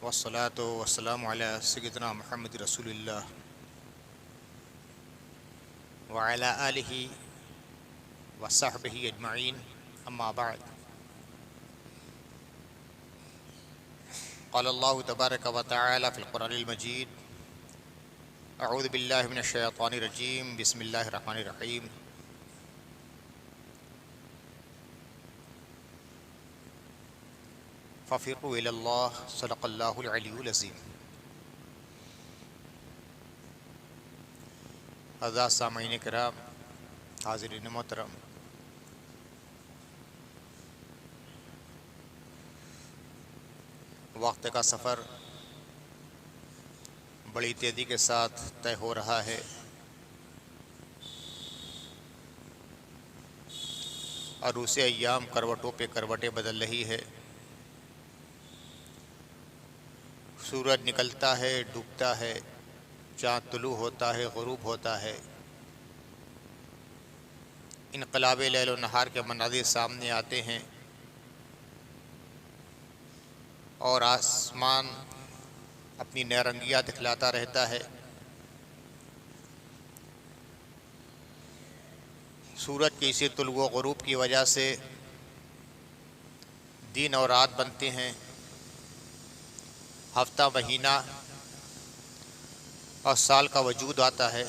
वस्सलातु वस्सलामु अला सय्यिदिना मुहम्मद रसूलुल्लाह व अला आलिहि व सहबिहि अजमईन अम्मा बाद। क़ाल अल्लाहु तबारक व तआला फ़िल क़ुरआनिल मजीद अऊज़ु बिल्लाहि मिनश शैतानिर रजीम बिस्मिल्लाहिर रहमानिर रहीम। फ़फ़िरू इलल्लाह सदक़ल्लाहुल अलियुल अज़ीम। हज़रत सामईन किराम, हाज़िरीन मोहतरम, वक्त का सफ़र बड़ी तेज़ी के साथ तय हो रहा है। और उसे अय्याम करवटों पे करवटें बदल रही है। सूरज निकलता है, डूबता है, चाँद तुलू होता है, ग़ुरूब होता है। इनक़लाबे लैल व नहार के मनाज़िर सामने आते हैं और आसमान अपनी नारंगियाँ दिखलाता रहता है। सूरज के इसी तुलू व ग़ुरूब की वजह से दिन और रात बनते हैं, हफ्ता, महीना और साल का वजूद आता है।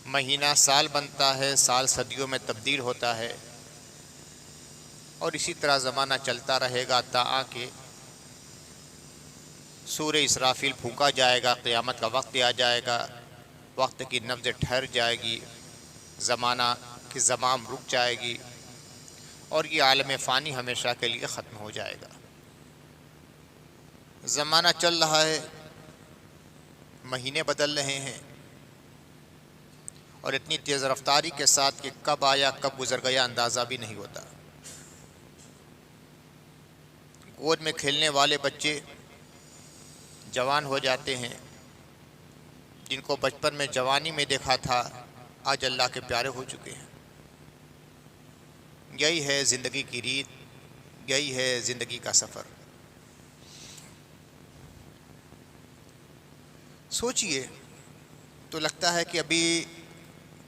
महीना साल बनता है, साल सदियों में तब्दील होता है और इसी तरह ज़माना चलता रहेगा ता कि सूरे इसराफील फूंका जाएगा, क़यामत का वक्त आ जाएगा, वक्त की नब्ज़ ठहर जाएगी, ज़माना की ज़माम रुक जाएगी और ये आलम फ़ानी हमेशा के लिए ख़त्म हो जाएगा। ज़माना चल रहा है, महीने बदल रहे हैं और इतनी तेज़ रफ्तारी के साथ कि कब आया कब गुज़र गया अंदाज़ा भी नहीं होता। गोद में खेलने वाले बच्चे जवान हो जाते हैं, जिनको बचपन में जवानी में देखा था आज अल्लाह के प्यारे हो चुके हैं। यही है ज़िंदगी की रीत, यही है ज़िंदगी का सफ़र। सोचिए तो लगता है कि अभी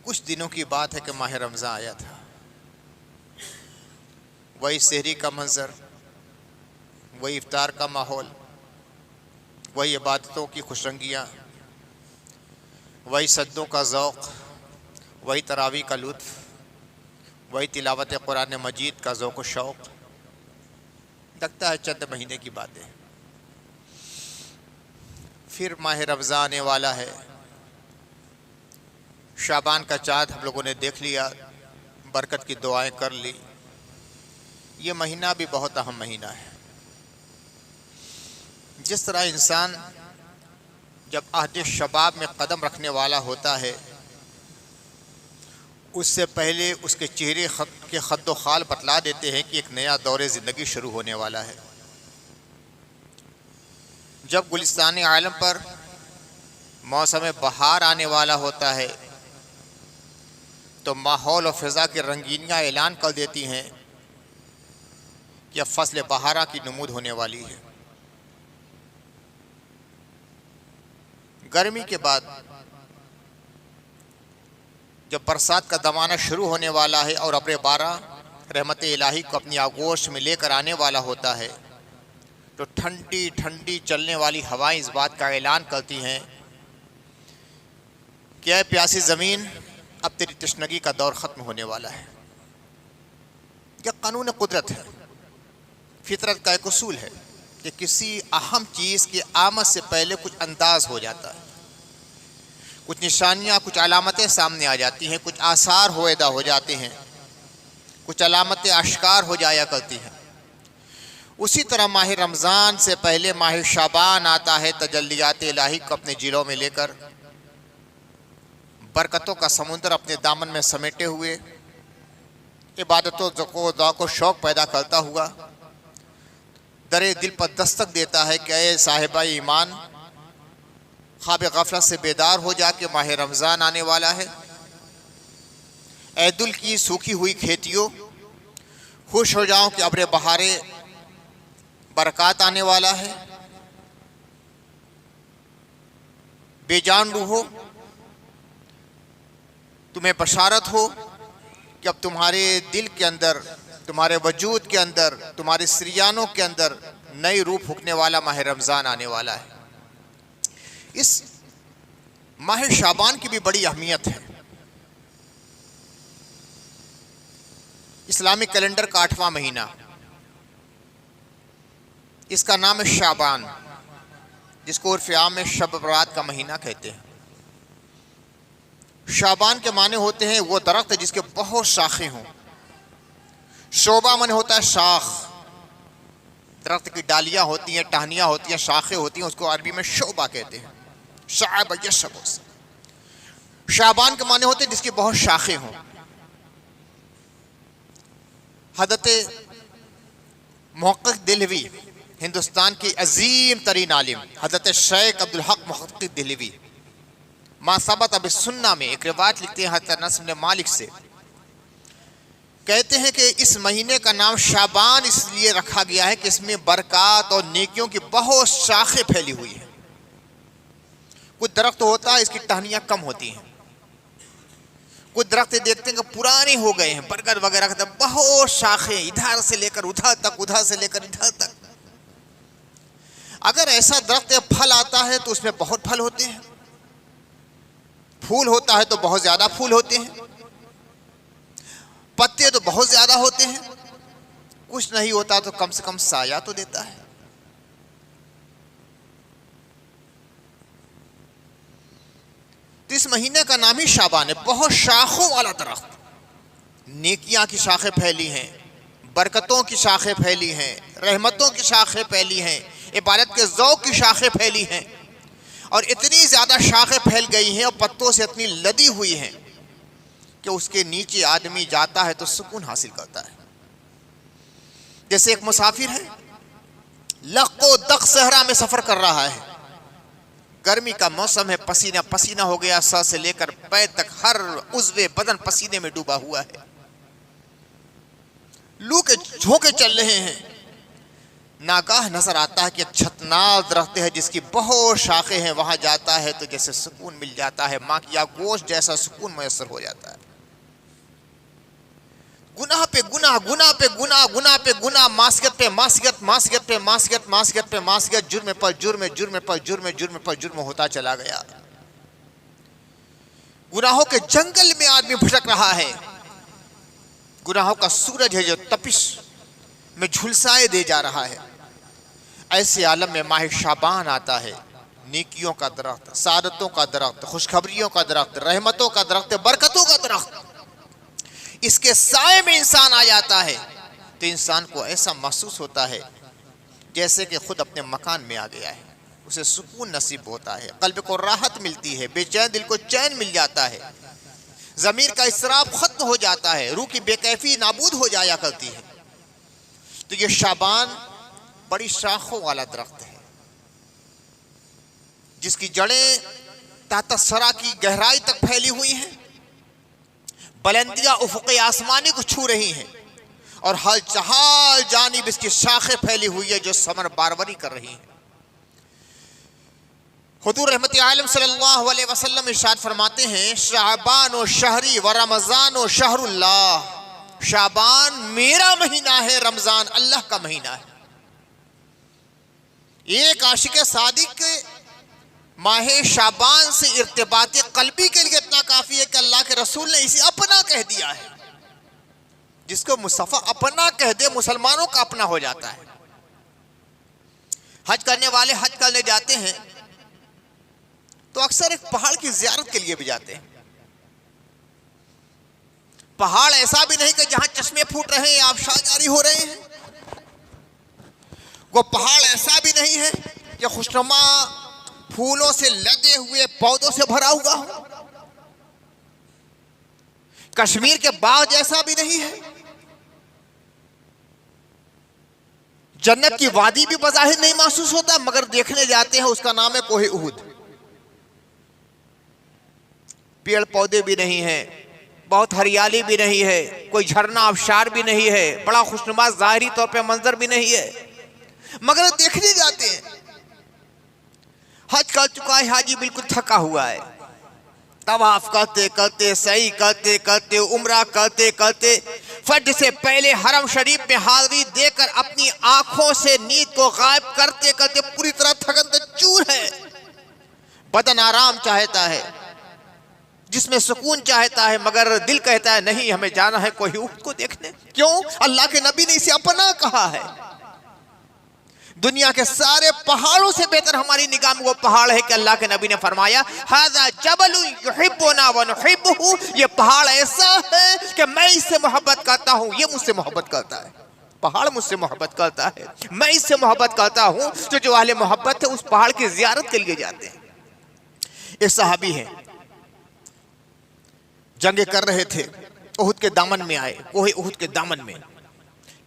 कुछ दिनों की बात है कि माह रमज़ान आया था। वही सहरी का मंज़र, वही इफ्तार का माहौल, वही इबादतों की खुशरंगियाँ, वही सज्दों का ज़ौक़, वही तरावी का लुत्फ़, वही तिलावत कुरान मजीद का ज़ौक़ व शौक़। लगता है चंद महीने की बातें। फिर माह रमज़ान आने वाला है। शाबान का चाँद हम लोगों ने देख लिया, बरकत की दुआएं कर ली। ये महीना भी बहुत अहम महीना है। जिस तरह इंसान जब अहद शबाब में कदम रखने वाला होता है, उससे पहले उसके चेहरे के खद्दो खाल बतला देते हैं कि एक नया दौर ज़िंदगी शुरू होने वाला है। जब गुलिस्तान आलम पर मौसम बहार आने वाला होता है तो माहौल और फ़िज़ा की रंगीनियाँ ऐलान कर देती हैं कि अब फ़सल बहारा की नमूद होने वाली है। गर्मी के बाद जब बरसात का ज़माना शुरू होने वाला है और अब्र बारा रहमत इलाही को अपनी आगोश में लेकर आने वाला होता है तो ठंडी ठंडी चलने वाली हवाएं इस बात का ऐलान करती हैं कि ऐ प्यासी ज़मीन, अब तेरी तशनगी का दौर ख़त्म होने वाला है। यह कानून कुदरत है, फितरत का एक उसूल है कि किसी अहम चीज़ की आमद से पहले कुछ अंदाज़ हो जाता है, कुछ निशानियाँ, कुछ अलामतें सामने आ जाती हैं, कुछ आसार होएदा हो जाते हैं, कुछ अलामतें आश्कार हो जाया करती हैं। उसी तरह माह रमज़ान से पहले माह शाबान आता है, तजल्लियात इलाही को अपने जिलों में लेकर, बरकतों का समुंदर अपने दामन में समेटे हुए, इबादतों ज़ौक़ शौक़ पैदा करता हुआ दरे दिल पर दस्तक देता है कि ऐ साहिबा ईमान, ख्वाब गफलत से बेदार हो जाके माह रमज़ान आने वाला है। ऐ दिल की सूखी हुई खेतियों, खुश हो जाओ कि अब्र बहारे बरक़ात आने वाला है। बेजान रूहो, तुम्हें बशारत हो कि अब तुम्हारे दिल के अंदर, तुम्हारे वजूद के अंदर, तुम्हारे सरियानों के अंदर नई रूह फूकने वाला माह रमज़ान आने वाला है। इस माह शाबान की भी बड़ी अहमियत है। इस्लामिक कैलेंडर का 8वां महीना, इसका नाम है शाबान, जिसको उर्फ़ आम में शब बरात का महीना कहते हैं। शाबान के माने होते हैं वो दरख्त जिसके बहुत शाखें हों। शोबा मन होता है शाख, दरख्त की डालियाँ होती हैं, टहनियाँ होती हैं, शाखें होती हैं, उसको अरबी में शोबा कहते हैं। शाब यशब, शाबान के माने होते हैं जिसकी बहुत शाखें हों। हज़रत मुहक़्क़िक़ दिल्हवी, हिंदुस्तान की अजीम तरीन आलिम हज़रत शेख अब्दुल हक मुहक़्क़िक़ दिल्हवी, मा सबत अब सुन्ना में एक रिवायत लिखते हैं हज़रत अनस बिन मालिक से। कहते हैं कि इस महीने का नाम शाबान इसलिए रखा गया है कि इसमें बरक़ात और नेकियों की बहुत शाखें फैली हुई हैं। कुछ दरख्त होता है इसकी टहनियाँ कम होती हैं, कुछ दरख्त देखते हैं कि पुराने हो गए हैं, बरगद वगैरह का बहुत शाखें, इधर से लेकर उधर तक, उधर से लेकर इधर तक। अगर ऐसा दरख्त फल आता है तो उसमें बहुत फल होते हैं, फूल होता है तो बहुत ज्यादा फूल होते हैं, पत्ते तो बहुत ज्यादा होते हैं, कुछ नहीं होता तो कम से कम साया तो देता है। तो इस महीने का नाम ही शाबान है। बहुत शाखों वाला दरख्त, नेकियां की शाखें फैली हैं, बरकतों की शाखें फैली हैं, रहमतों की शाखें फैली हैं, इबादत के ज़ौक़ की शाखें फैली हैं, और इतनी ज़्यादा शाखें फैल गई हैं और पत्तों से इतनी लदी हुई हैं कि उसके नीचे आदमी जाता है तो सुकून हासिल करता है। जैसे एक मुसाफिर है, लक्को दक सहरा में सफ़र कर रहा है, गर्मी का मौसम है, पसीना पसीना हो गया, सर से लेकर पैर तक हर उज़्वे बदन पसीने में डूबा हुआ है, लू के झोंके चल रहे हैं। नागाह नजर आता है कि एक छतनाक दरख्त है जिसकी बहुत शाखें हैं, वहां जाता है तो जैसे सुकून मिल जाता है, माँ की गोश्त जैसा सुकून मैसर हो जाता है। गुनाह पे गुनाह, गुनाह पे गुनाह, गुनाह पे गुनाह, मासियत पे मासियत, मासियत पे मासियत, मासियत पे मासियत, जुर्म पर जुर्म, जुर्म पर जुर्म, जुर्म पर जुर्म होता चला गया। गुनाहों के जंगल में आदमी भटक रहा है, गुनाहों का सूरज है जो तपिश में झुलसाए दे जा रहा है। ऐसे आलम में माह शाबान आता है, नेकियों का दरख्त, सादतों का दरख्त, खुशखबरियों का दरख्त, रहमतों का दरख्त, बरकतों का दरख्त। इसके साए में इंसान आ जाता है तो इंसान को ऐसा महसूस होता है जैसे कि खुद अपने मकान में आ गया है, उसे सुकून नसीब होता है, कल्ब को राहत मिलती है, बेचैन दिल को चैन मिल जाता है, ज़मीर का इसराफ खत्म हो जाता है, रूह की बेकैफी नाबूद हो जाया करती है। तो ये शाबान बड़ी शाखों वाला दरख्त है जिसकी जड़ें ताता सरा की गहराई तक फैली हुई हैं, बुलंदियां उफ़क़े आसमानी को छू रही हैं, और हर जहाल जानिब इसकी शाखें फैली हुई है जो समर बारवरी कर रही हैं। हुज़ूर रहमत आलम सल्लल्लाहु अलैहि वसल्लम इरशाद फरमाते हैं, शाबान व शहरी व रमज़ान व शहरुल्लाह, शाबान मेरा महीना है, रमज़ान अल्लाह का महीना है। एक आशिक सादिक माहे शाबान से इर्तिबात कल्बी के लिए इतना काफ़ी है कि अल्लाह के रसूल ने इसे अपना कह दिया है। जिसको मुस्तफ़ा अपना कह दे मुसलमानों का अपना हो जाता है। हज करने वाले हज करने जाते हैं तो अक्सर एक पहाड़ की ज़ियारत के लिए भी जाते हैं। पहाड़ ऐसा भी नहीं कि जहां चश्मे फूट रहे हैं, आबशार जारी हो रहे हैं। वो पहाड़ ऐसा भी नहीं है कि खुशनुमा फूलों से लदे हुए पौधों से भरा हुआ हो। कश्मीर के बाग जैसा भी नहीं है। जन्नत की वादी भी बज़ाहिर नहीं महसूस होता, मगर देखने जाते हैं उसका नाम है कोहे उहुद। पेड़ पौधे भी नहीं हैं, बहुत हरियाली भी नहीं है, कोई झरना आबशार भी नहीं है, बड़ा खुशनुमा ज़ाहिरी तौर पे मंजर भी नहीं है, मगर देखने जाते हैं। हज कर चुका है हाजी, बिल्कुल थका हुआ है, तवाफ करते करते, सही करते करते, उम्रा करते करते, फज्र से पहले हरम शरीफ में हाजिरी देकर अपनी आंखों से नींद को गायब करते करते पूरी तरह थकन चूर है। बदन आराम चाहता है, जिसमें सुकून चाहता है, मगर दिल कहता है नहीं, हमें जाना है कोई ऊँट को देखने। क्यों? अल्लाह के नबी ने इसे अपना कहा है। दुनिया के सारे पहाड़ों से बेहतर हमारी निगाह में वो पहाड़ है कि अल्लाह के नबी ने फरमाया, हाज़ा जबलुन युहिब्बुना व नुहिब्बुहु, ये पहाड़ ऐसा है कि मैं इससे मोहब्बत करता हूँ, ये मुझसे मोहब्बत करता है। पहाड़ मुझसे मोहब्बत करता है, मैं इससे मोहब्बत करता हूँ। तो जो अहले मोहब्बत है उस पहाड़ की ज़ियारत के लिए जाते हैं। एक सहाबी हैं, जंगे कर रहे थे, उहुद के दामन में आए, कोहे उहुद के दामन में।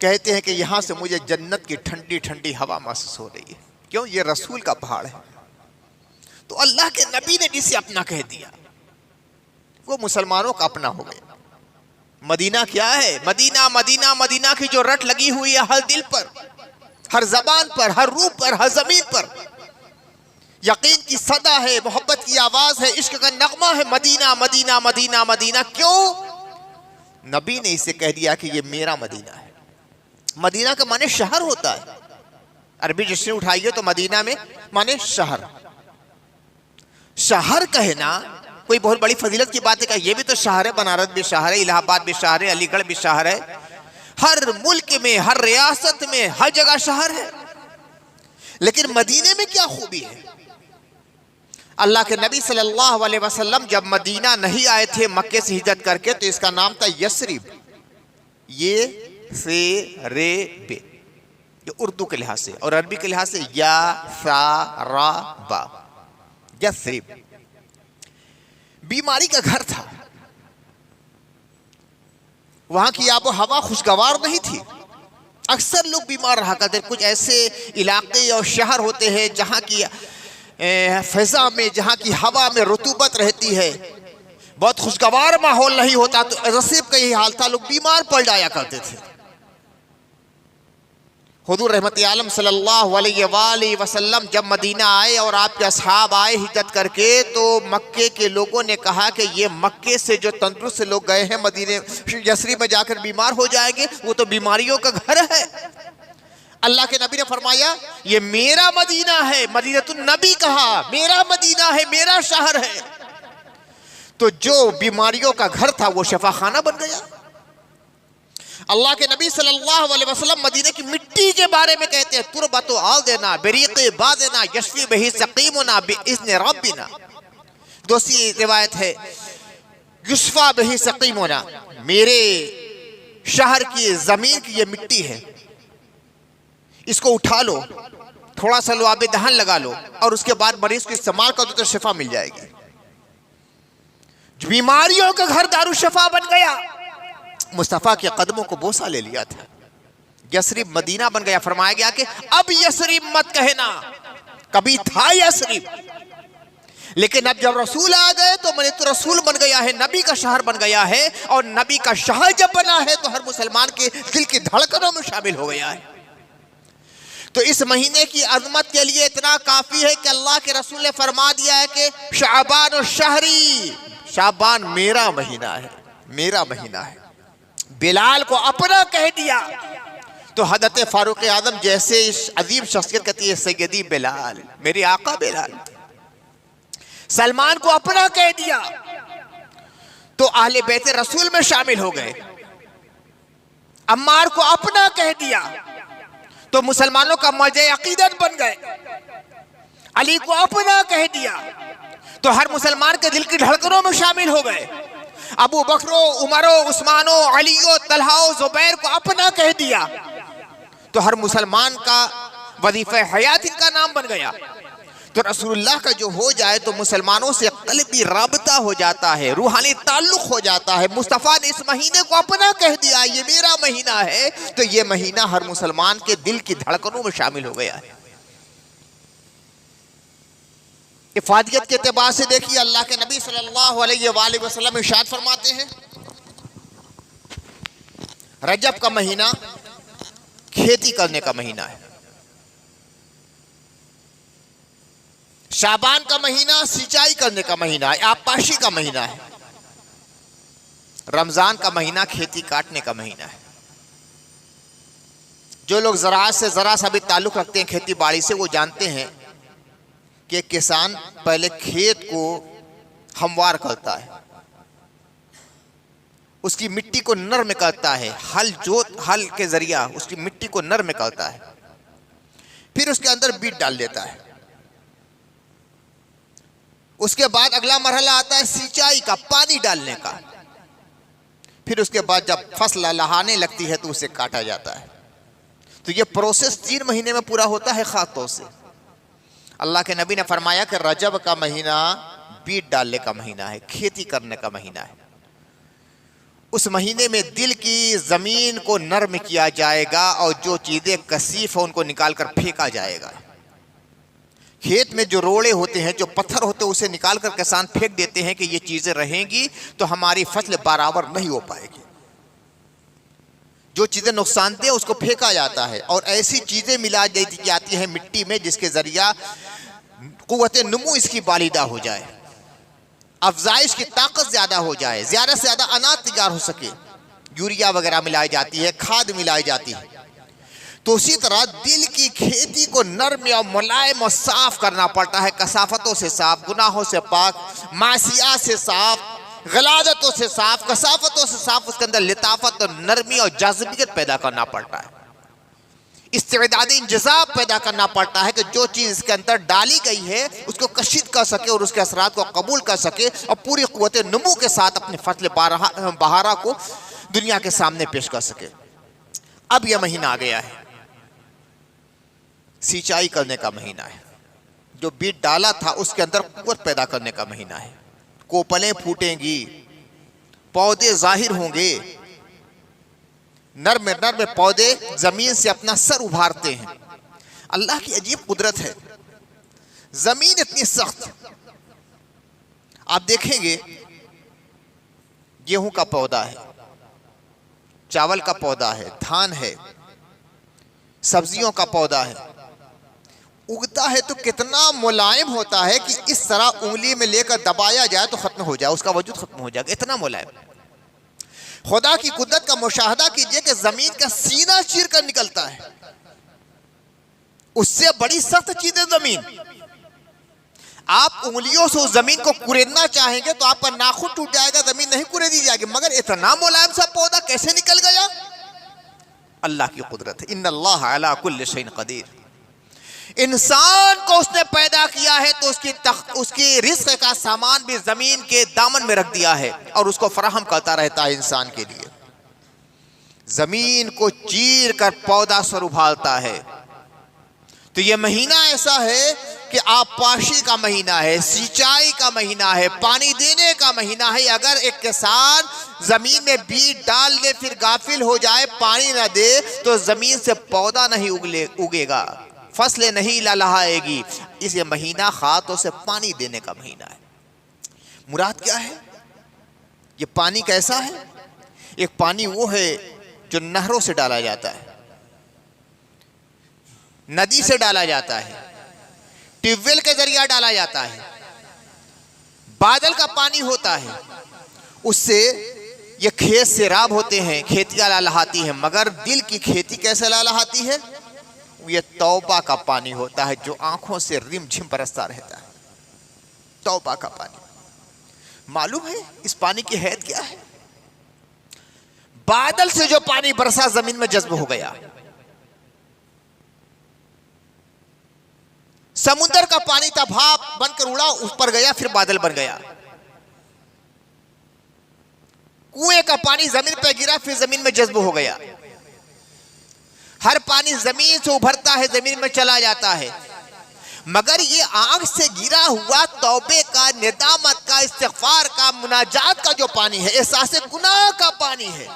कहते हैं कि यहाँ से मुझे जन्नत की ठंडी ठंडी हवा महसूस हो रही है। क्यों? ये रसूल का पहाड़ है। तो अल्लाह के नबी ने जिसे अपना कह दिया, वो मुसलमानों का अपना हो गया। मदीना क्या है? मदीना मदीना मदीना की जो रट लगी हुई है हर दिल पर, हर जबान पर, हर रूह पर, हर जमीन पर, यकीन की सदा है, मोहब्बत की आवाज है, इश्क का नगमा है, मदीना मदीना मदीना मदीना। क्यों? नबी ने इसे कह दिया कि ये मेरा मदीना है। मदीना का माने शहर होता है, अरबी जिसने उठाइए तो मदीना में माने शहर। शहर कहना कोई बहुत बड़ी फजीलत की बात है क्या? ये भी तो शहर है, बनारस भी शहर है, इलाहाबाद भी शहर है, अलीगढ़ भी शहर है। हर मुल्क में, हर रियासत में, हर जगह शहर है। लेकिन मदीने में क्या खूबी है? अल्लाह के नबी सल्लल्लाहु अलैहि वसल्लम जब मदीना नहीं आए थे मक्के से हिजरत करके, तो इसका नाम था यसरिब। ये से रे बे, ये उर्दू के लिहाज से, और अरबी के लिहाज से या सा रा बा, यसरिब। बीमारी का घर था, वहां की आबो हवा खुशगवार नहीं थी, अक्सर लोग बीमार रहा करते। कुछ ऐसे इलाके और शहर होते हैं जहां की फिजा में, जहां की हवा में रुतूबत रहती है, बहुत खुशगवार माहौल नहीं होता। तो रसीब का यही हाल था, लोग बीमार पड़ जाया करते थे। हुजूर रहमत आलम सल्लल्लाहु अलैहि वसल्लम जब मदीना आए और आपके असहाब आए हिजरत करके, तो मक्के के लोगों ने कहा कि ये मक्के से जो तंदुरुस्त लोग गए हैं मदीने यसरिब में जाकर बीमार हो जाएंगे, वो तो बीमारियों का घर है। अल्लाह के नबी ने फरमाया ये मेरा मदीना है, मदीनतुन नबी कहा, मेरा मदीना है, मेरा शहर है। तो जो बीमारियों का घर था वो शफाखाना बन गया। अल्लाह के नबी सल्लल्लाहु अलैहि वसल्लम मदीने की मिट्टी के बारे में कहते हैं, तुरबतो आल देना बेरीक़े बादेना यशफी बही सकीमुना बिइज़्नि रब्बिना। दूसरी रिवायत है युशफा बही सकीमुना, मेरे शहर की जमीन की ये मिट्टी है, इसको उठा लो, थोड़ा सा लुआबे दहन लगा लो और उसके बाद मरीज को इस्तेमाल कर दो तो शिफा मिल जाएगी। बीमारियों का घर दारू शफा बन गया। मुस्तफा के कदमों को बोसा ले लिया था, यसरिब मदीना बन गया। फरमाया गया कि अब यसरिब मत कहना, कभी था यसरिब, लेकिन अब जब रसूल आ गए तो मैंने तो रसूल बन गया है, नबी का शहर बन गया है। और नबी का शहर जब बना है तो हर मुसलमान के दिल की धड़कनों में शामिल हो गया है। तो इस महीने की अजमत के लिए इतना काफी है कि अल्लाह के रसूल ने फरमा दिया है कि शाबान और शहरी, शाबान मेरा महीना है, मेरा महीना है। बिलाल को अपना कह दिया तो हज़रत फारूक आज़म जैसे इस अजीम शख्सियत कहती है सैयदी बिलाल, मेरे आका बिलाल। सलमान को अपना कह दिया तो अहले बैत रसूल में शामिल हो गए। अम्मार को अपना कह दिया तो मुसलमानों का मौजे अकीदत बन गए। अली को अपना कह दिया तो हर मुसलमान के दिल की धड़कनों में शामिल हो गए। अबू बकरो, उमरो, उस्मानो, अलियो, तलहाओ, जुबैर को अपना कह दिया तो हर मुसलमान का वजीफा हयात इनका नाम बन गया। तो रसूलुल्लाह का जो हो जाए तो मुसलमानों से क़ल्बी राबता हो जाता है, रूहानी ताल्लुक हो जाता है। मुस्तफ़ा ने इस महीने को अपना कह दिया, ये मेरा महीना है, तो ये महीना हर मुसलमान के दिल की धड़कनों में शामिल हो गया है। इफादियत के एतबार से देखिए, अल्लाह के नबी सल्लल्लाहु अलैहि वसल्लम इरशाद फरमाते हैं रजब का महीना खेती करने का महीना है, शाबान का महीना सिंचाई करने का महीना है, आबपाशी का महीना है, रमजान का महीना खेती काटने का महीना है। जो लोग ज़राअत से ज़रा सा भी ताल्लुक़ रखते हैं, खेती बाड़ी से, वो जानते हैं कि किसान पहले खेत को हमवार करता है, उसकी मिट्टी को नर्म करता है, हल के जरिया उसकी मिट्टी को नर्म करता है, फिर उसके अंदर बीज डाल देता है। उसके बाद अगला मरहला आता है सिंचाई का, पानी डालने का। फिर उसके बाद जब फसल लहाने लगती है तो उसे काटा जाता है। तो ये प्रोसेस 3 महीने में पूरा होता है खास तौर से। अल्लाह के नबी ने फरमाया कि रजब का महीना बीज डालने का महीना है, खेती करने का महीना है। उस महीने में दिल की ज़मीन को नर्म किया जाएगा और जो चीज़ें कसीफ हैं उनको निकाल कर फेंका जाएगा। खेत में जो रोड़े होते हैं, जो पत्थर होते हैं, उसे निकाल कर किसान फेंक देते हैं कि ये चीज़ें रहेंगी तो हमारी फसल बराबर नहीं हो पाएगी। जो चीज़ें नुकसानदेह उसको फेंका जाता है और ऐसी चीज़ें मिला दी जाती हैं मिट्टी में जिसके ज़रिया कुव्वत नुमू इसकी बालिदा हो जाए, अफजाइश की ताकत ज़्यादा हो जाए, ज़्यादा से ज़्यादा अनाज तैयार हो सके। यूरिया वगैरह मिलाई जाती है, खाद मिलाई जाती है। तो उसी तरह दिल की खेती को नर्म और मुलायम और साफ करना पड़ता है, कसाफतों से साफ, गुनाहों से पाक, मासिया से साफ, गलाजतों से साफ, कसाफतों से साफ। उसके अंदर लिताफत और नरमी और जाज़िबियत पैदा करना पड़ता है, इस्तिदादी इंजज़ाब पैदा करना पड़ता है कि जो चीज़ इसके अंदर डाली गई है उसको कशीद कर सके और उसके असरात को कबूल कर सके और पूरी क़ुव्वत नुमू के साथ अपने फसल बहारा को दुनिया के सामने पेश कर सके। अब यह महीना आ गया है, सिंचाई करने का महीना है। जो बीज डाला था उसके अंदर कुव्वत पैदा करने का महीना है। कोपलें फूटेंगी, पौधे जाहिर होंगे, नर्म नर्म पौधे जमीन से अपना सर उभारते हैं। अल्लाह की अजीब कुदरत है, जमीन इतनी सख्त। आप देखेंगे गेहूं का पौधा है, चावल का पौधा है, धान है, सब्जियों का पौधा है, उगता है तो कितना मुलायम होता है कि इस तरह उंगली में लेकर दबाया जाए तो खत्म हो जाए, उसका वजूद खत्म हो जाएगा, इतना मुलायम। खुदा की कुदरत का मुशाहदा कीजिए कि जमीन का सीना चीर कर निकलता है, उससे बड़ी सख्त चीज है जमीन। आप उंगलियों से उस जमीन को कुरेदना चाहेंगे तो आपका नाखून टूट जाएगा, जमीन नहीं कुरेदी जाएगी। मगर इतना मुलायम सा पौधा कैसे निकल गया? अल्लाह की कुदरत है। इन्नल्लाह अला कुल्लि शैइन कदीर। इंसान को उसने पैदा किया है तो उसकी रिस्क का सामान भी जमीन के दामन में रख दिया है और उसको फराहम करता रहता है इंसान के लिए। जमीन को चीर कर पौधा सर उभारता है। तो यह महीना ऐसा है कि आबपाशी का महीना है, सिंचाई का महीना है, पानी देने का महीना है। अगर एक किसान जमीन में बीज डाल दे फिर गाफिल हो जाए, पानी ना दे, तो जमीन से पौधा नहीं उगेगा, फसलें नहीं लहलहाएगी। इस महीना खातों से पानी देने का महीना है। मुराद क्या है? ये पानी कैसा है? एक पानी वो है जो नहरों से डाला जाता है, नदी से डाला जाता है, ट्यूबवेल के जरिए डाला जाता है, बादल का पानी होता है, उससे ये खेत सैराब होते हैं, खेतियां लहलहाती हैं। मगर दिल की खेती कैसे लहलहाती है? ये तौबा का पानी होता है जो आंखों से रिमझिम बरसता रहता है। तौबा का पानी। मालूम है इस पानी की हैत क्या है? बादल से जो पानी बरसा जमीन में जज्ब हो गया, समुद्र का पानी था, भाप बनकर उड़ा, उस पर गया, फिर बादल बन गया। कुएं का पानी जमीन पर गिरा, फिर जमीन में जज्ब हो गया। हर पानी जमीन से उभरता है, जमीन में चला जाता है। मगर ये आग से गिरा हुआ तौबे का, निदामत का, इस्तिग़फ़ार का, मुनाजात का जो पानी है, एहसास गुनाह का पानी है,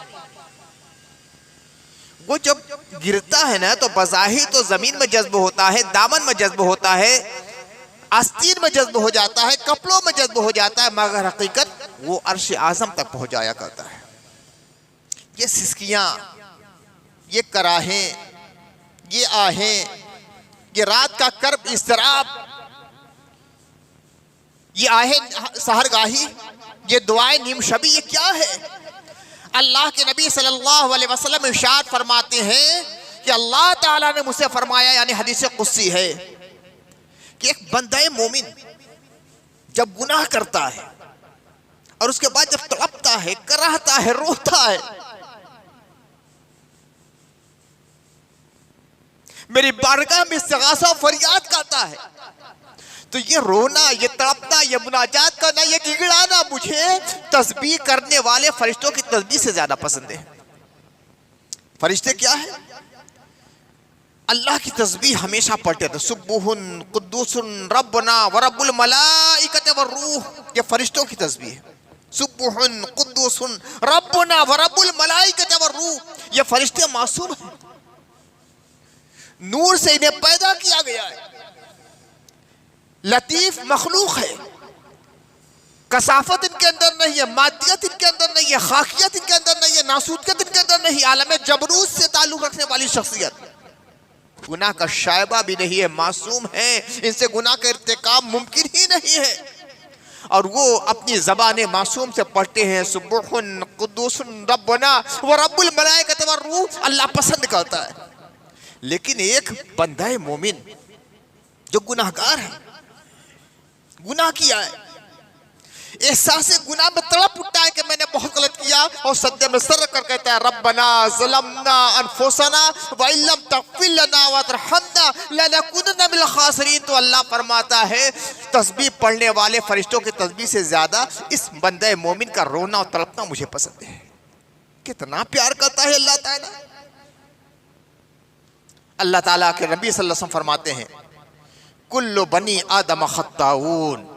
वो जब गिरता है ना तो बज़ाहिर तो जमीन में जज्ब होता है, दामन में जज्ब होता है, आस्तीन में जज्ब हो जाता है, कपड़ों में जज्ब हो जाता है, मगर हकीकत वो अर्श आज़म तक पहुंच जाया करता है। ये सिसकियां ये कराहें, ये आहें, ये रात का कर्ब इस्तराब, ये आहें सहरगाही, ये दुआएं नीम शबी, ये क्या है? अल्लाह के नबी सल्लल्लाहु अलैहि वसल्लम इरशाद फरमाते हैं कि अल्लाह ताला ने मुझसे फरमाया, यानी हदीस कुदसी है, कि एक बंदा मोमिन जब गुनाह करता है और उसके बाद जब तड़पता है, कराहता है, रोता है, मेरी बारगाह में इस्तिग़ासा फरियाद करता है, तो ये रोना, ये तड़पना, ये मुनाजात करना, ये गिड़गिड़ाना मुझे तस्बीह करने वाले फरिश्तों की तस्बीह से ज्यादा पसंद है। फरिश्ते क्या है? अल्लाह की तस्बीह हमेशा पढ़ते थे, सुब्बुहुन कुद्दूसुन रब्बना व रब्बुल मलाइकति व रूह, ये फरिश्तों की तस्बीह है। सुब्बुहुन कुद्दूसुन रब्बना व रब्बुल मलाइकति व रूह, ये फरिश्ते मासूम हैं, नूर से इन्हें पैदा किया गया है, लतीफ मखलूक है, कसाफत इनके अंदर नहीं है, मादियत इनके अंदर नहीं है, खाकियत इनके अंदर नहीं है, नासूदियत इनके अंदर नहीं, आलम जबरूत से ताल्लुक रखने वाली शख्सियत, गुनाह का शायबा भी नहीं है, मासूम है, इनसे गुनाह का इर्तिकाब मुमकिन ही नहीं है, और वो अपनी ज़बान मासूम से पढ़ते हैं सुब्हुन कुद्दूसुन रब्बना व रब्बुल मलाइकति व रूह, अल्लाह पसंद करता है। लेकिन एक बंदा मोमिन जो गुनाहगार है, गुनाह किया है, एहसास गुनाह में तड़प उठता है कि मैंने बहुत गलत किया, और सद्दे में सर कर कहता है रब्बना ज़लमना अनफुसना व इल्लम तग़फिर लना व तरहमना लनकुनन्ना मिनल खासिरीन, तो अल्लाह फरमाता है तस्बीह पढ़ने वाले फरिश्तों की तस्बीह से ज्यादा इस बंदे मोमिन का रोना और तड़पना मुझे पसंद है। कितना प्यार करता है अल्लाह ताला। अल्लाह ताला के नबी सल्लल्लाहु अलैहि वसल्लम फरमाते हैं कुल्लु बनी आदम खत्ताऊन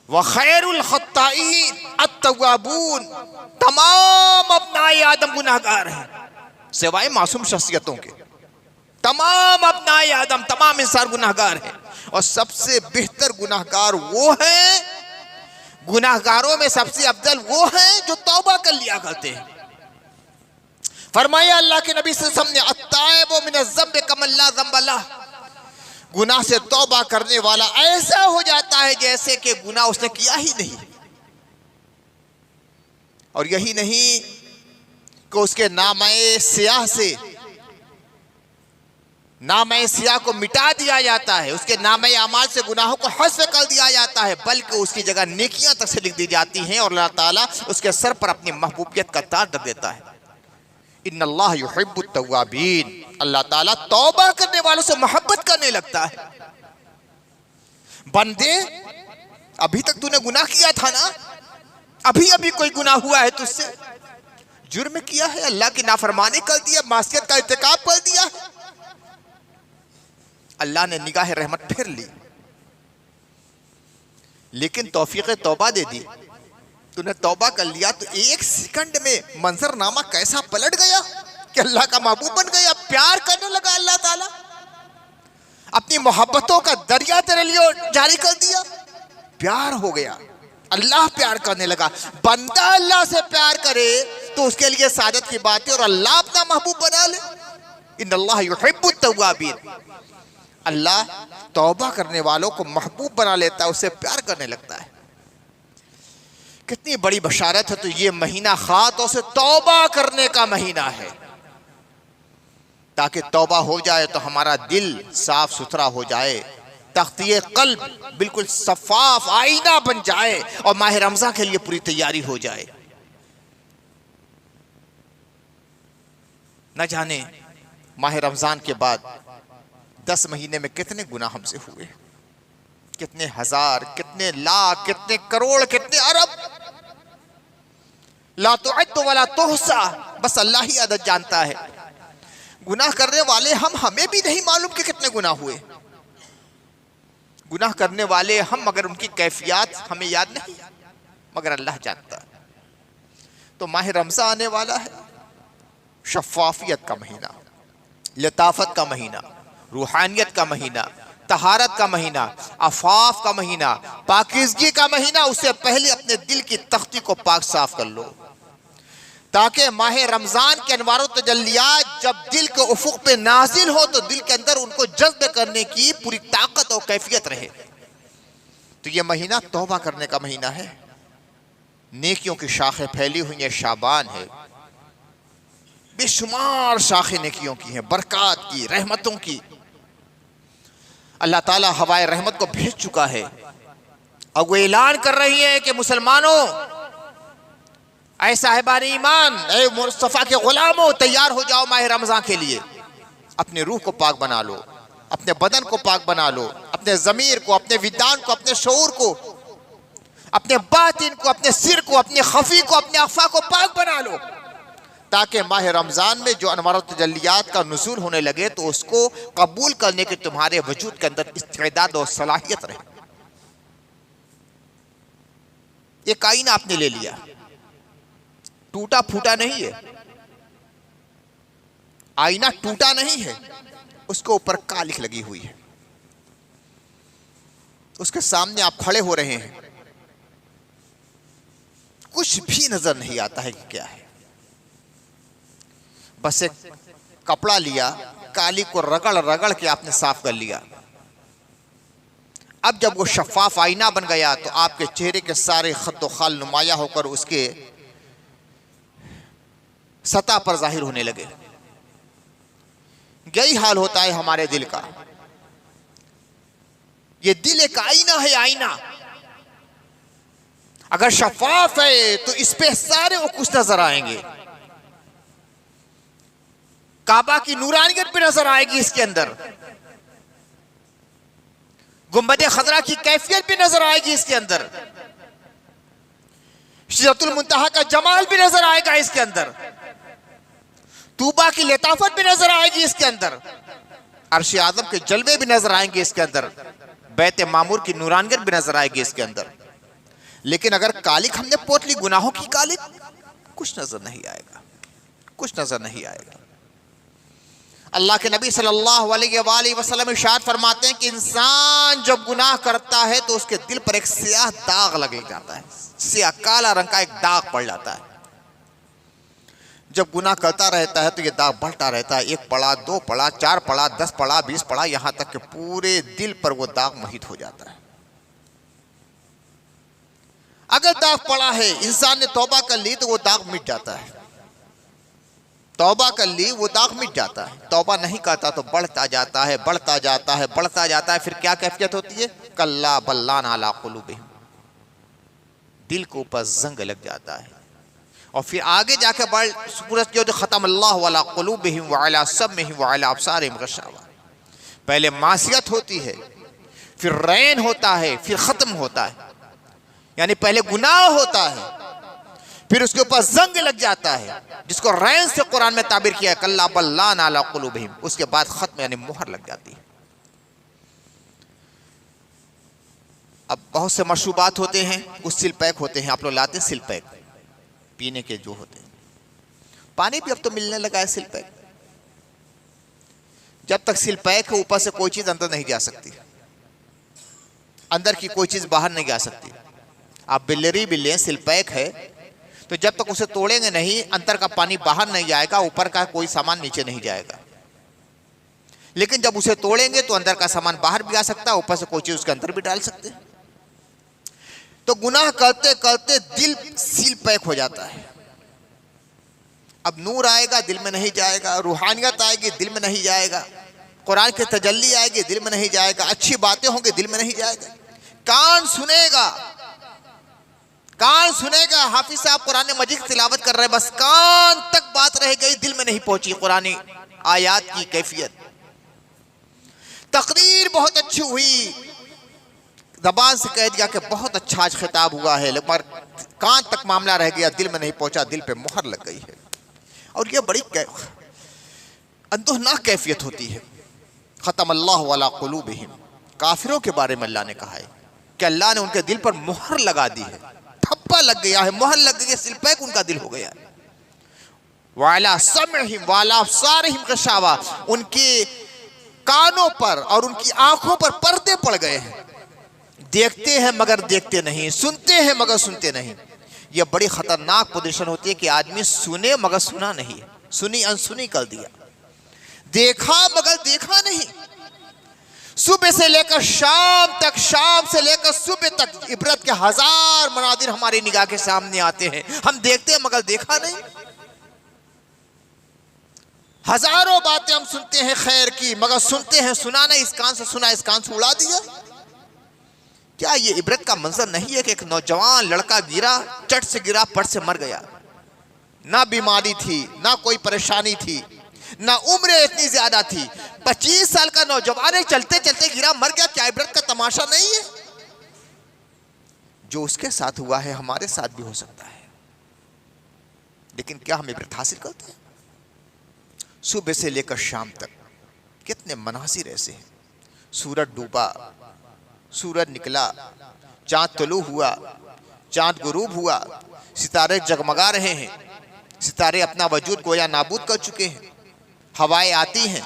व खैरुल खत्ताईन अत्तवाबून, तमाम अपनाए आदम गुनाहगार हैं सिवाय मासूम शख्सियतों के। तमाम अपनाए आदम, तमाम इंसान गुनाहगार हैं, और सबसे बेहतर गुनाहगार वो हैं, गुनाहगारों में सबसे अफजल वो हैं जो तौबा कर लिया करते हैं। फरमाया अल्लाह के नबी सल्लल्लाहु अलैहि वसल्लम ने अत्ताइबु मिनज़ ज़म्बि कमन ला ज़म्ब लह, गुनाह से तौबा करने वाला ऐसा हो जाता है जैसे कि गुनाह उसने किया ही नहीं। और यही नहीं कि उसके नामे सियाह से नामे सियाह को मिटा दिया जाता है, उसके नामे अमाल से गुनाहों को हस्फ कर दिया जाता है, बल्कि उसकी जगह नेकियां तक से लिख दी जाती हैं, और अल्लाह ताला उसके सर पर अपनी महबूबियत का ताज रख देता है। इन्नल्लाह युहिब्बुत तव्वाबीन, अल्लाह ताला तौबा करने वालों से मोहब्बत करने लगता है। बंदे, अभी तक तूने गुनाह किया था ना, अभी अभी कोई गुनाह हुआ है तुझसे, जुर्म किया है, अल्लाह की नाफरमानी कर दिया, मासियत का इर्तिकाब कर दिया, अल्लाह ने निगाह रहमत फिर ली, लेकिन तौफीक तौबा दे दी, तूने तौबा कर लिया, तो एक सेकंड में मंजरनामा कैसा पलट गया कि अल्लाह का महबूब बन गया, प्यार करने लगा अल्लाह ताला, अपनी मोहब्बतों का दरिया तेरे लिए जारी कर दिया, प्यार हो गया, अल्लाह प्यार करने लगा। बंदा अल्लाह से प्यार करे तो उसके लिए सादत की बात है, और अल्लाह अपना महबूब बना ले। इन्नल्लाह युहिब्बुत तव्वाबीन, अल्लाह तौबा करने वालों को महबूब बना लेता है, उससे प्यार करने लगता है। कितनी बड़ी बशारत है। तो ये महीना खातों से तौबा करने का महीना है, ताकि तौबा हो जाए तो हमारा दिल साफ सुथरा हो जाए, तख्तिए कल्ब बिल्कुल सफाफ आईना बन जाए, और माह रमज़ान के लिए पूरी तैयारी हो जाए। न जाने माह रमज़ान के बाद 10 महीने में कितने गुनाह हमसे हुए, कितने हजार, कितने लाख, कितने करोड़, कितने अरब, ला तुअद्दु वला तुहसा, बस अल्लाह ही अदद जानता है। गुनाह करने वाले हम, हमें भी नहीं मालूम कि कितने गुनाह हुए। गुनाह करने वाले हम, मगर उनकी कैफियत हमें याद नहीं, मगर अल्लाह जानता है। तो माह रमज़ान आने वाला है, शफ़ाफियत का महीना, लताफत का महीना, रूहानियत का महीना, तहारत का महीना, अफाफ का महीना, पाकीज़गी का महीना। उससे पहले अपने दिल की तख्ती को पाक साफ कर लो, ताकि माह रमजान के अनवार तजल्लियात जब दिल के उफुक पे नाजिल हो तो दिल के अंदर उनको जज्ब करने की पूरी ताकत और कैफियत रहे। तो ये महीना तौबा करने का महीना है, नेकियों की शाखें फैली हुई हैं, शाबान है, बेशुमार शाखें नेकियों की हैं, बरकत की, रहमतों की। अल्लाह ताला हवाए रहमत को भेज चुका है और वो ऐलान कर रही है कि मुसलमानों, ऐ साहिबान ईमान, ऐ मुस्तफ़ा के गुलामों, तैयार हो जाओ माह रमज़ान के लिए। अपने रूह को पाक बना लो, अपने बदन को पाक बना लो, अपने ज़मीर को, अपने विदान को, अपने शऊर को, अपने बातिन को, अपने सिर को, अपने खफी को, अपने अख्फा को पाक बना लो, ताकि माह रमज़ान में जो अनवार तजल्लियात का नुज़ूल होने लगे तो उसको कबूल करने के तुम्हारे वजूद के अंदर इस्तेदाद और सलाहियत रहे। एक आईना आपने ले लिया, टूटा फूटा नहीं है, आईना टूटा नहीं है, उसके ऊपर कालिख लगी हुई है, उसके सामने आप खड़े हो रहे हैं, कुछ भी नजर नहीं आता है कि क्या है। बस एक कपड़ा लिया, काली को रगड़ रगड़ के आपने साफ कर लिया। अब जब वो शफाफ आईना बन गया तो आपके चेहरे के सारे खत खाल नुमाया होकर उसके सतह पर जाहिर होने लगे। यही हाल होता है हमारे दिल का। ये दिल एक आईना है, आईना अगर शफाफ है तो इस पे सारे वो कुछ नजर आएंगे। काबा की नूरानियत भी नजर आएगी इसके अंदर, गुंबद खजरा की कैफियत भी नजर आएगी इसके अंदर, सिदरतुल मुंतहा का जमाल भी नजर आएगा इसके अंदर, तूबा की लताफत भी नजर आएगी इसके अंदर, अर्श आज़म के जलवे भी नजर आएंगे इसके अंदर, बैत मामूर की नूरानियत भी नजर आएगी इसके अंदर। लेकिन अगर कालिक हमने पोत ली, गुनाहों की कालिक, कुछ नजर नहीं आएगा, कुछ नजर नहीं आएगा। अल्लाह के नबी सल्लल्लाहु अलैहि वसल्लम इरशाद फरमाते हैं कि इंसान जब गुनाह करता है तो उसके दिल पर एक स्याह दाग लग जाता है, स्याह काला रंग का एक दाग पड़ जाता है। जब गुनाह करता रहता है तो ये दाग बढ़ता रहता है, 1 पड़ा, 2 पड़ा, 4 पड़ा, 10 पड़ा, 20 पड़ा, यहां तक कि पूरे दिल पर वो दाग महित हो जाता है। अगर दाग पड़ा है, इंसान ने तौबा कर ली तो वो दाग मिट जाता है, तौबा कर ली वो दाग मिट जाता है। तौबा नहीं करता तो बढ़ता जाता है, बढ़ता जाता है, बढ़ता जाता है। फिर क्या कैफियत होती है? कल्ला बल्लान अला कुलूबिहिम, दिल के ऊपर जंग लग जाता है। और फिर आगे जाकर बढ़ सूरत जो खत्म अल्लाहु अला कुलूबिहिम व अला सम्मिहिम व अला अब्सारिहिम ग़शावा। पहले मासियत होती है, फिर रैन होता है, फिर खत्म होता है, यानी पहले गुनाह होता है, फिर उसके ऊपर जंग लग जाता है, जिसको रैन से कुरान में ताबीर किया कल्ला बल्लान अला कुलूबिहिम, उसके बाद खत्म यानी मुहर लग जाती है। अब बहुत से मशरूबात होते हैं, कुछ सिल पैक होते हैं, आप लोग लाते हैं सिल पैक पीने के जो होते हैं, पानी भी अब तो मिलने लगा है सिल पैक। जब तक सिल पैक है ऊपर से कोई चीज अंदर नहीं जा सकती, अंदर की कोई चीज बाहर नहीं जा सकती। आप बिल्लरी भी लें, सिल पैक है तो जब तक उसे तोड़ेंगे नहीं, अंदर का पानी बाहर नहीं जाएगा, ऊपर का कोई सामान नीचे नहीं जाएगा। लेकिन जब उसे तोड़ेंगे तो अंदर का सामान बाहर भी आ सकता है, ऊपर से कोई चीज उसके अंदर भी डाल सकते हैं। तो गुनाह करते करते दिल सील पैक हो जाता है। अब नूर आएगा दिल में नहीं जाएगा, रूहानियत आएगी दिल में नहीं जाएगा, कुरान की तजल्ली आएगी दिल में नहीं जाएगा, अच्छी बातें होंगी दिल में नहीं जाएगा। कान सुनेगा, कान सुनेगा, हाफिज साहब कुरान मजीद तिलावत कर रहे हैं, बस कान तक बात रह गई, दिल में नहीं पहुंची कुरानी आयात की कैफियत। तकरीर बहुत अच्छी हुई, ज़बान से कह दिया कि बहुत अच्छा आज खिताब हुआ है, लेकिन कान तक मामला रह गया, दिल में नहीं पहुंचा, दिल पे मुहर लग गई है। और ये बड़ी अंदोहनाक कैफियत होती है। खत्म अल्लाहु अला कुलूबिहिम, काफिरों के बारे में अल्लाह ने कहा है कि अल्लाह ने उनके दिल पर मुहर लगा दी है, ठप्पा लग गया है, मुहर लग गई है, सिल पैक उनका दिल हो गया है। वाला समहिम वाला अब्सारिहिम ग़शावा, उनके कानों पर और उनकी आंखों पर पर्दे पड़ गए हैं, देखते हैं मगर देखते नहीं, सुनते हैं मगर सुनते नहीं। यह बड़ी खतरनाक पोजीशन होती है कि आदमी सुने मगर सुना नहीं, सुनी अनसुनी कर दिया, देखा मगर देखा नहीं। सुबह से लेकर शाम तक, शाम से लेकर सुबह तक इबरत के हजार मनादिर हमारी निगाह के सामने आते हैं, हम देखते हैं मगर देखा नहीं। हजारों बातें हम सुनते हैं खैर की, मगर सुनते हैं सुना नहीं, इस कान से सुना इस कान से उड़ा दिया। क्या ये इबरत का मंजर नहीं है कि एक नौजवान लड़का गिरा, चट से गिरा, पट से मर गया, ना बीमारी थी, ना कोई परेशानी थी, ना उम्र इतनी ज्यादा थी, 25 साल का नौजवान है, चलते चलते गिरा मर गया। क्या इबरत का तमाशा नहीं है? जो उसके साथ हुआ है हमारे साथ भी हो सकता है, लेकिन क्या हम इबरत हासिल करते हैं? सुबह से लेकर शाम तक कितने मनासिर ऐसे हैं। सूरज डूबा, सूरज निकला, चांद तुलू हुआ, चांद गुरूब हुआ, सितारे जगमगा रहे हैं, सितारे अपना वजूद गोया नाबूद कर चुके हैं। हवाएं आती हैं,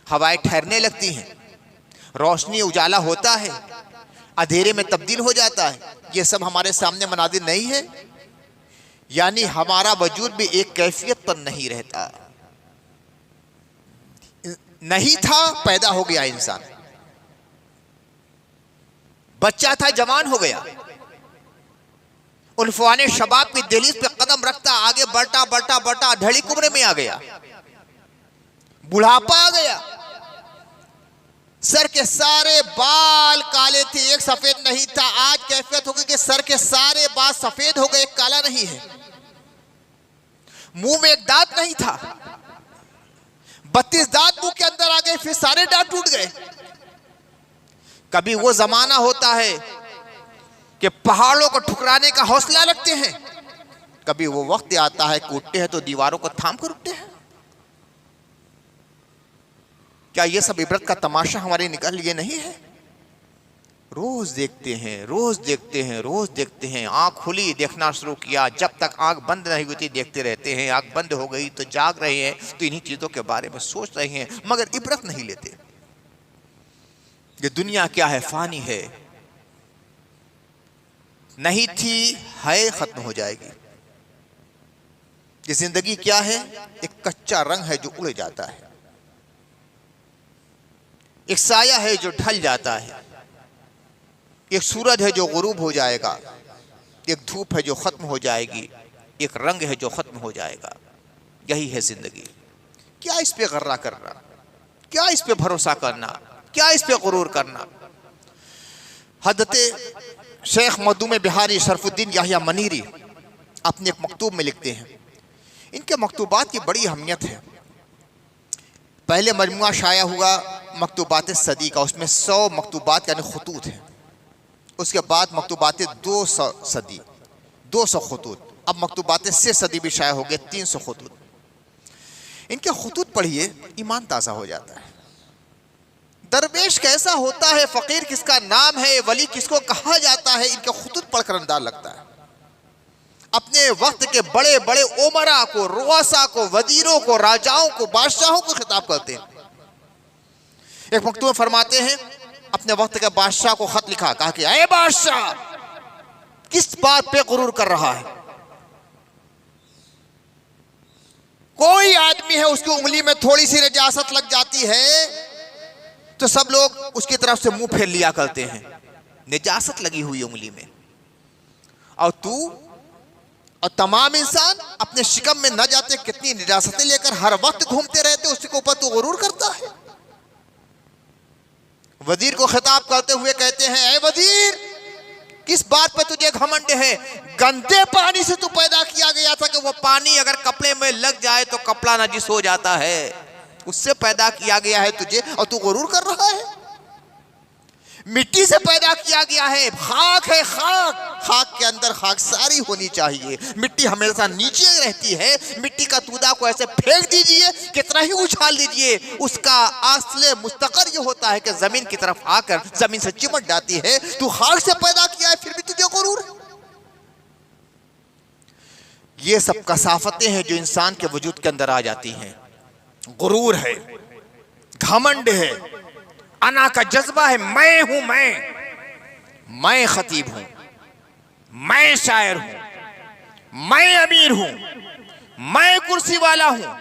हवाएं ठहरने लगती हैं, रोशनी उजाला होता है, अंधेरे में तब्दील हो जाता है। ये सब हमारे सामने मनादिर नहीं है, यानी हमारा वजूद भी एक कैफियत पर नहीं रहता। नहीं था, पैदा हो गया इंसान, बच्चा था, जवान हो गया, उन्फाने शबाब की दहलीज पे कदम रखता, आगे बढ़ता बढ़ता बढ़ता ढड़ी उम्र में आ गया, बुढ़ापा आ गया। सर के सारे बाल काले थे, एक सफेद नहीं था। आज कैफियत हो गई कि सर के सारे बाल सफेद हो गए, एक काला नहीं है। मुंह में एक दांत नहीं था, 32 दांत मुंह के अंदर आ गए, फिर सारे दांत टूट गए। कभी वो जमाना होता है कि पहाड़ों को ठुकराने का हौसला रखते हैं, कभी वो वक्त आता है कि उठते हैं तो दीवारों को थाम कर उठते हैं। क्या ये सब इबरत का तमाशा हमारे निकल लिए नहीं है? रोज देखते हैं, रोज देखते हैं, रोज देखते हैं। आंख खुली देखना शुरू किया, जब तक आंख बंद नहीं हुई थी देखते रहते हैं। आंख बंद हो गई तो जाग रहे हैं, तो इन्हीं चीजों के बारे में सोच रहे हैं, मगर इबरत नहीं लेते। ये दुनिया क्या है? फानी है, नहीं थी, है, खत्म हो जाएगी। ये जिंदगी क्या है? एक कच्चा रंग है जो उड़ जाता है, एक साया है जो ढल जाता है, एक सूरज है जो गुरूब हो जाएगा, एक धूप है जो खत्म हो जाएगी, एक रंग है जो खत्म हो जाएगा। यही है जिंदगी। क्या इस पे गर्रा करना, क्या इस पे भरोसा करना, क्या इस पे गुरूर करना? हज़रत शेख मखदूम बिहारी शरफुद्दीन याहिया मनीरी अपने एक मकतूब में लिखते हैं, इनके मकतूबात की बड़ी अहमियत है। पहले मजमुआ शाया हुआ मकतूबात सदी का, उसमें 100 मकतूबात यानी खतूत हैं। उसके बाद मकतूबात 200 सदी, 200 खतूत। अब मकतूबात 6 सदी भी शाया हो गए, 300 खतूत। इनके खतूत पढ़िए, ईमान ताज़ा हो जाता है। दरवेश कैसा होता है, फ़कीर किसका नाम है, वली किसको कहा जाता है, इनके खतूत पढ़कर अंदाज़ लगता है। अपने वक्त के बड़े बड़े उमरा को, रुआसा को, वजीरों को, राजाओं को, बादशाहों को खिताब करते हैं। एक मकतूब में फरमाते हैं, अपने वक्त के बादशाह को खत लिखा, कहा कि ऐ बादशाह, किस बात पे गुरूर कर रहा है? कोई आदमी है, उसकी उंगली में थोड़ी सी नजासत लग जाती है तो सब लोग उसकी तरफ से मुंह फेर लिया करते हैं, नजासत लगी हुई उंगली में। और तू और तमाम इंसान अपने शिकम में न जाते कितनी निजासतें लेकर हर वक्त घूमते रहते, उसके ऊपर तू गुरूर करता है। वजीर को खिताब करते हुए कहते हैं, ऐ वजीर, किस बात पे तुझे घमंड है? गंदे पानी से तू पैदा किया गया था कि वो पानी अगर कपड़े में लग जाए तो कपड़ा नजिस हो जाता है, उससे पैदा किया गया है तुझे और तू गुरूर कर रहा है। मिट्टी से पैदा किया गया है, खाक है, खाक, खाक के अंदर खाकसारी होनी चाहिए। मिट्टी हमेशा नीचे रहती है, मिट्टी का तूदा को ऐसे फेंक दीजिए, कितना ही उछाल दीजिए, उसका असले मुस्तकर ये होता है कि जमीन की तरफ आकर जमीन से चिमट जाती है। तू खाक से पैदा किया है, फिर भी तुझे गुरूर है। ये सब कसाफतें हैं जो इंसान के वजूद के अंदर आ जाती हैं। गुरूर है, घमंड है, अना का जज्बा है, मैं हूं, मैं खतीब हूं, मैं शायर हूं, मैं अमीर हूं, मैं कुर्सी वाला हूं,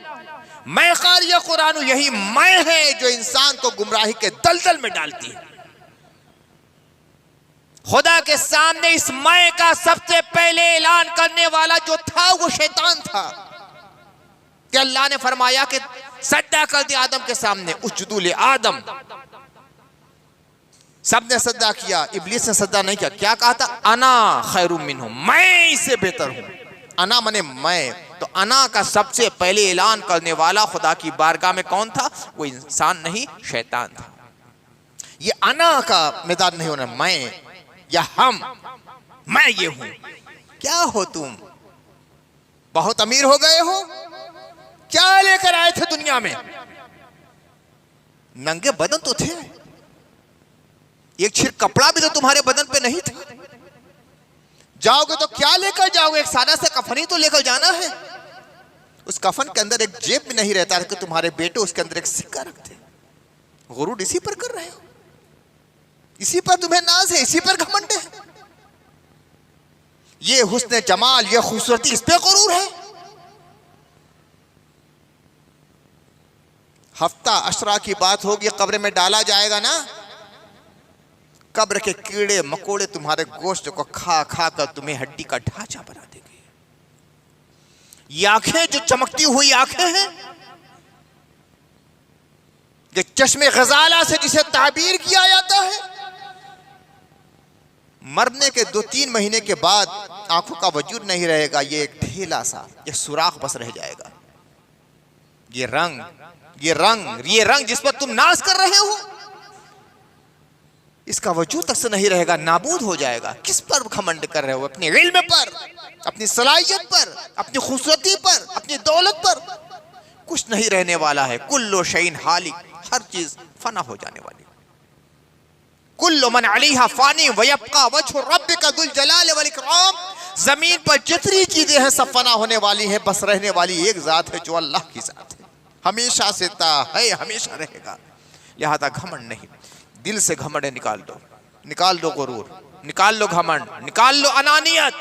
मैं क़ारी कुरान हूं। यही मैं है जो इंसान को गुमराही के दलदल में डालती है। खुदा के सामने इस मैं का सबसे पहले ऐलान करने वाला जो था वो शैतान था कि अल्लाह ने फरमाया कि सजदा कर दिया आदम के सामने, उसजुदू ले आदम। सबने सजदा किया, इब्लीस ने सजदा नहीं किया। क्या कहा था? अना खैरुम मिन्हु, मैं इससे बेहतर हूं। अना मने मैं, तो अना का सबसे पहले ऐलान करने वाला खुदा की बारगाह में कौन था? वो इंसान नहीं, शैतान था। ये अना का मैदान नहीं होना, मैं या हम, मैं ये हूं। क्या हो तुम? बहुत अमीर हो गए हो? क्या लेकर आए थे दुनिया में? नंगे बदन तो थे, एक छिर कपड़ा भी तो तुम्हारे बदन पे नहीं था। जाओगे तो क्या लेकर जाओगे? एक सादा सा कफन ही तो लेकर जाना है। उस कफन के अंदर एक जेब भी नहीं रहता कि तुम्हारे बेटे उसके अंदर एक सिक्का रखते। गुरूर इसी पर कर रहे हो, इसी पर तुम्हें नाज है, इसी पर घमंड है। ये हुस्न जमाल, ये खूबसूरती, इस पे गुरूर है। हफ्ता अशरा की बात होगी, कब्र में डाला जाएगा ना, कब्र के कीड़े मकोड़े तुम्हारे गोश्त को खा खा कर तुम्हें हड्डी का ढांचा बना देंगे। ये आंखें जो चमकती हुई आंखें हैं, ये चश्मे गजाला से जिसे ताबीर किया जाता है, मरने के 2-3 महीने के बाद आंखों का वजूद नहीं रहेगा। ये एक ढेला सा, ये सुराख बस रह जाएगा। ये रंग, ये रंग, ये रंग जिस पर तुम नाज कर रहे हो, इसका वजूद तक से नहीं रहेगा, नाबूद हो जाएगा। किस पर घमंड कर रहे हो? अपने इल्म पर, अपनी सलाहियत पर, अपनी खूबसूरती पर, अपनी दौलत पर। कुछ नहीं रहने वाला है। कुल्लो शैइन हालिक, हर चीज फना हो जाने वाली। कुल्लो मन अलैहा फानी व यब्का वजहु रब्बिका दुल जलाल वल इकराम। जमीन पर जितनी चीजें हैं सब फना होने वाली है, बस रहने वाली एक जात है जो अल्लाह की जात है, हमेशा से ता है, हमेशा रहेगा। लिहाजा घमंड नहीं, दिल से घमंड निकाल दो, निकाल दो गुरूर, निकाल लो घमंड, निकाल लो अनानियत,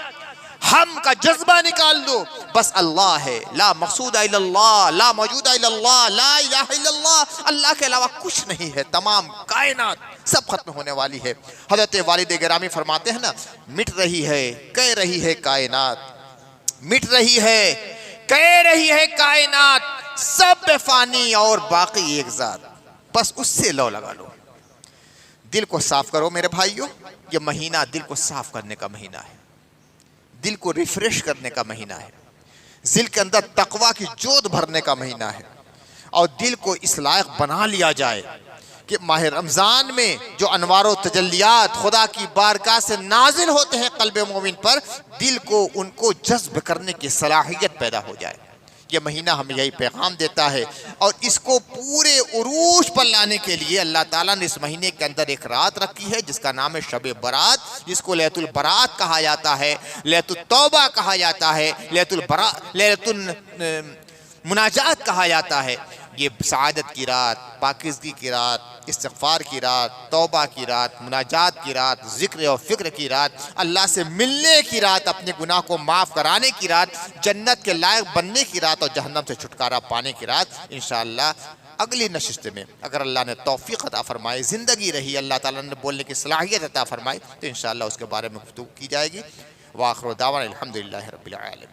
हम का जज्बा निकाल दो। बस अल्लाह है, ला मकसूद इल्लल्लाह, ला मौजूद इल्लल्लाह, ला इलाहा इल्लल्लाह। अल्लाह के अलावा कुछ नहीं है। तमाम कायनात सब खत्म होने वाली है। हजरत वालिद गिरामी फरमाते हैं ना, मिट रही है, कह रही है कायनात, मिट रही है, कह रही है कायनात, सब बेफानी और बाकी एक जात, बस उससे लो लगा लो। दिल को साफ करो मेरे भाइयों। ये महीना दिल को साफ करने का महीना है, दिल को रिफ्रेश करने का महीना है, दिल के अंदर तकवा की जोत भरने का महीना है। और दिल को इस लायक बना लिया जाए कि माह रमज़ान में जो अनवारो तजल्लियात खुदा की बारगाह से नाजिल होते हैं कल्ब मोमिन पर, दिल को उनको जज्ब करने की सलाहियत पैदा हो जाए। ये महीना हमें यही पैगाम देता है। और इसको पूरे उरूज पर लाने के लिए अल्लाह ताला ने इस महीने के अंदर एक रात रखी है जिसका नाम है शब बरात, जिसको लैलतुल बरात कहा जाता है, लैलतुल तौबा कहा जाता है, लैलतुल मुनाजात कहा जाता है। ये सआदत की रात, पाकिज़गी की रात, इस्तिग़फ़ार की रात, तौबा की रात, मुनाजात की रात, ज़िक्र और फ़िक्र की रात, अल्लाह से मिलने की रात, अपने गुनाह को माफ़ कराने की रात, जन्नत के लायक बनने की रात और जहन्नम से छुटकारा पाने की रात। इंशाअल्लाह अगली नशिस्त में अगर अल्लाह ने तौफ़ीक़ अता फ़रमाई, ज़िंदगी रही, अल्लाह ताला ने बोलने की सलाहियत अता फ़रमाई, तो इंशाअल्लाह उसके बारे में गुफ्तगू की जाएगी। व आख़िर दावाना अल्हम्दुलिल्लाहि रब्बिल आलमीन।